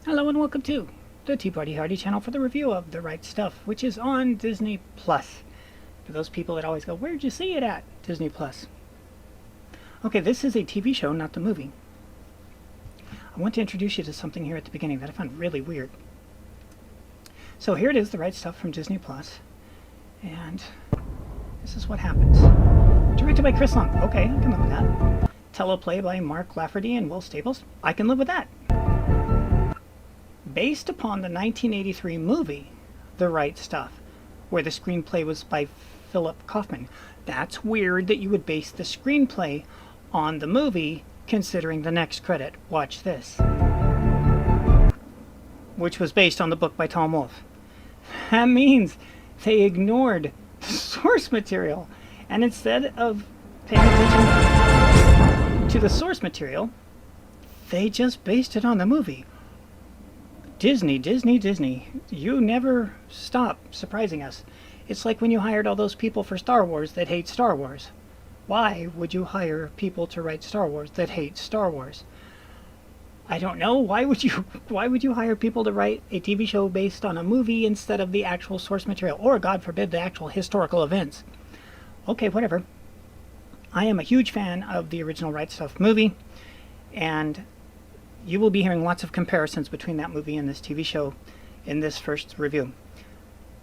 Hello and welcome to the Tea Party Hardy channel for the review of The Right Stuff, which is on Disney Plus. For those people that always go, where'd you see it at? Disney Plus. Okay, this is a TV show, not the movie. I want to introduce you to something here at the beginning that I found really weird. So here it is, The Right Stuff from Disney Plus, and this is what happens. Directed by Chris Long. Okay, I can live with that. Teleplay by Mark Lafferty and Will Staples. I can live with that. Based upon the 1983 movie, The Right Stuff, where the screenplay was by Philip Kaufman. That's weird that you would base the screenplay on the movie, considering the next credit. Watch this. Which was based on the book by Tom Wolfe. That means they ignored the source material, and instead of paying attention to the source material, they just based it on the movie. Disney, you never stop surprising us. It's like when you hired all those people for Star Wars that hate Star Wars. Why would you hire people to write Star Wars that hate Star Wars? I don't know. Why would you hire people to write a TV show based on a movie instead of the actual source material, or God forbid, the actual historical events? Okay, whatever. I am a huge fan of the original Right Stuff movie, and you will be hearing lots of comparisons between that movie and this TV show in this first review.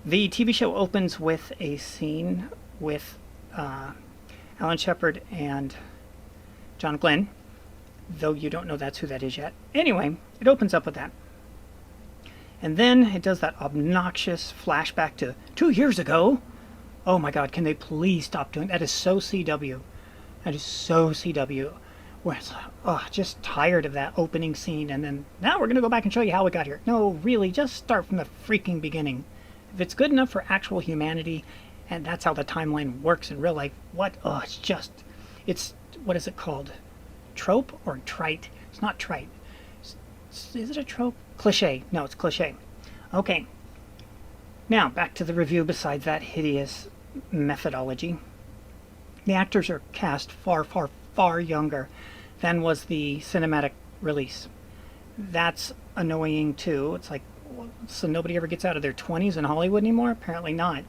The TV show opens with a scene with Alan Shepard and John Glenn, though you don't know that's who that is yet. Anyway, it opens up with that. And then it does that obnoxious flashback to 2 years ago. Oh my God, can they please stop doing that? That is so CW. That is so CW. Where it's like, oh, just tired of that opening scene, and then now we're going to go back and show you how we got here. No, really, just start from the freaking beginning. If it's good enough for actual humanity, and that's how the timeline works in real life, what? Oh, it's, what is it called? Trope or trite? It's not trite. Is it a trope? Cliche. No, it's cliche. Okay. Now, back to the review besides that hideous methodology. The actors are cast far younger than was the cinematic release. That's annoying too. It's like, so nobody ever gets out of their 20s in Hollywood anymore? Apparently not.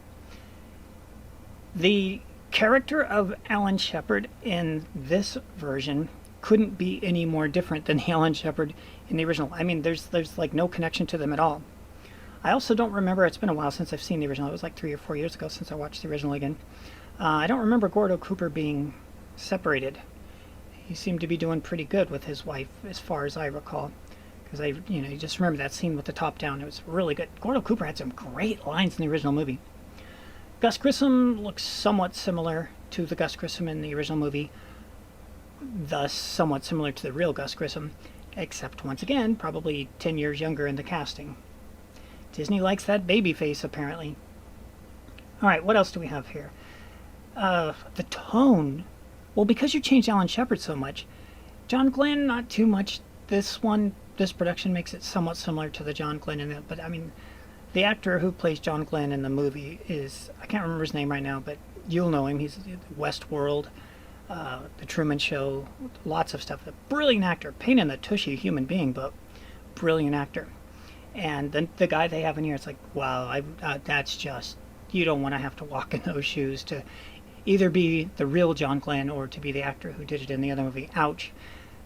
The character of Alan Shepard in this version couldn't be any more different than the Alan Shepard in the original. I mean, there's like no connection to them at all. I also don't remember, it's been a while since I've seen the original. It was like 3 or 4 years ago since I watched the original again. I don't remember Gordo Cooper being separated. He seemed to be doing pretty good with his wife, as far as I recall. Because you just remember that scene with the top down. It was really good. Gordo Cooper had some great lines in the original movie. Gus Grissom looks somewhat similar to the Gus Grissom in the original movie, thus somewhat similar to the real Gus Grissom, except once again, probably 10 years younger in the casting. Disney likes that baby face, apparently. Alright, what else do we have here? The tone. Well, because you changed Alan Shepard so much, John Glenn, not too much. This production makes it somewhat similar to the John Glenn in it, but I mean, the actor who plays John Glenn in the movie is, I can't remember his name right now, but you'll know him. He's Westworld, The Truman Show, lots of stuff. A brilliant actor, pain in the tushy human being, but brilliant actor. And then the guy they have in here, it's like, wow, that's just, you don't want to have to walk in those shoes to either be the real John Glenn or to be the actor who did it in the other movie. Ouch.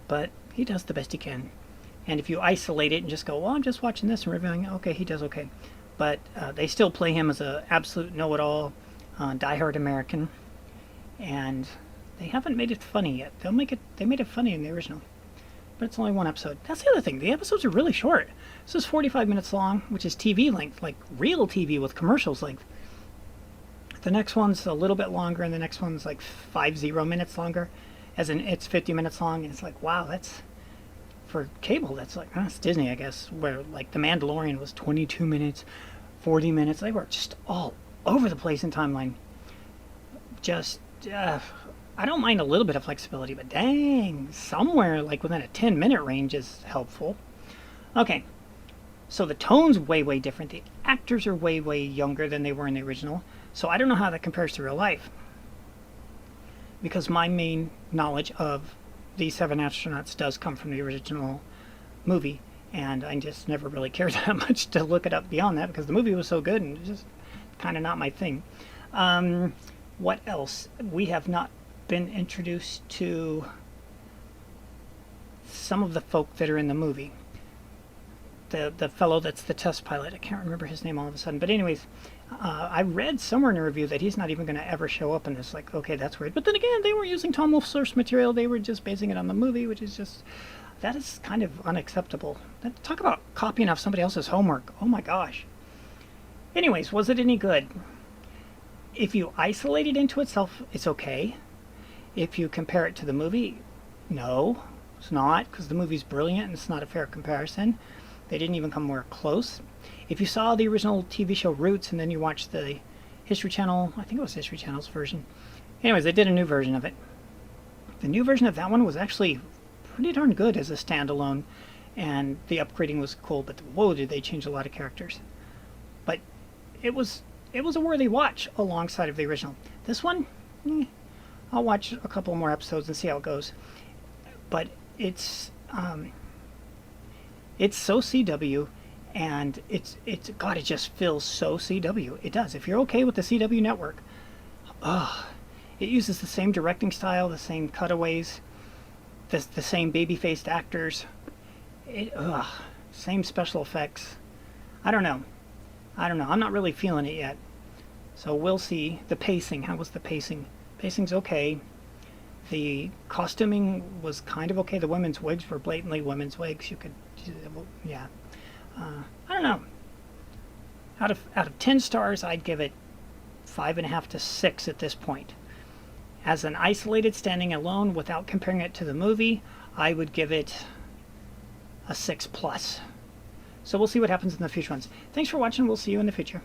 But he does the best he can. And if you isolate it and just go, well, I'm just watching this and reviewing it, okay, he does okay. But they still play him as an absolute know-it-all, diehard American. And they haven't made it funny yet. They made it funny in the original. But it's only one episode. That's the other thing. The episodes are really short. This is 45 minutes long, which is TV length, like real TV with commercials length. The next one's a little bit longer, and the next one's like 50 minutes longer, as in it's 50 minutes long, and it's like, wow, that's, for cable, that's like, it's Disney, I guess, where like The Mandalorian was 22 minutes, 40 minutes, they were just all over the place in timeline. Just, I don't mind a little bit of flexibility, but dang, somewhere like within a 10-minute range is helpful. Okay, so the tone's way different, the actors are way younger than they were in the original. So I don't know how that compares to real life, because my main knowledge of the 7 astronauts does come from the original movie, and I just never really cared that much to look it up beyond that because the movie was so good and it's just kind of not my thing. What else? We have not been introduced to some of the folk that are in the movie. The fellow that's the test pilot, I can't remember his name all of a sudden, but anyways, I read somewhere in a review that he's not even going to ever show up in this. Like, okay, that's weird. But then again, they were using Tom Wolfe's source material. They were just basing it on the movie, which is just, that is kind of unacceptable. Talk about copying off somebody else's homework. Oh my gosh. Anyways, was it any good? If you isolate it into itself, it's okay. If you compare it to the movie, no, it's not, because the movie's brilliant and it's not a fair comparison. They didn't even come more close. If you saw the original TV show Roots and then you watched the History Channel, I think it was History Channel's version. Anyways, they did a new version of it. The new version of that one was actually pretty darn good as a standalone, and the upgrading was cool, but whoa, did they change a lot of characters. But it was a worthy watch alongside of the original. This one, I'll watch a couple more episodes and see how it goes. But it's so CW, and it's God, it just feels so CW. It does. If you're okay with the CW network, it uses the same directing style, the same cutaways, the same baby-faced actors, same special effects. I don't know. I'm not really feeling it yet. So we'll see. The pacing. How was the pacing? Pacing's okay. The costuming was kind of okay. The women's wigs were blatantly women's wigs. You could, yeah. I don't know. Out of 10 stars, I'd give it 5.5 to 6 at this point. As an isolated standing alone, without comparing it to the movie, I would give it a 6+. So we'll see what happens in the future ones. Thanks for watching. We'll see you in the future.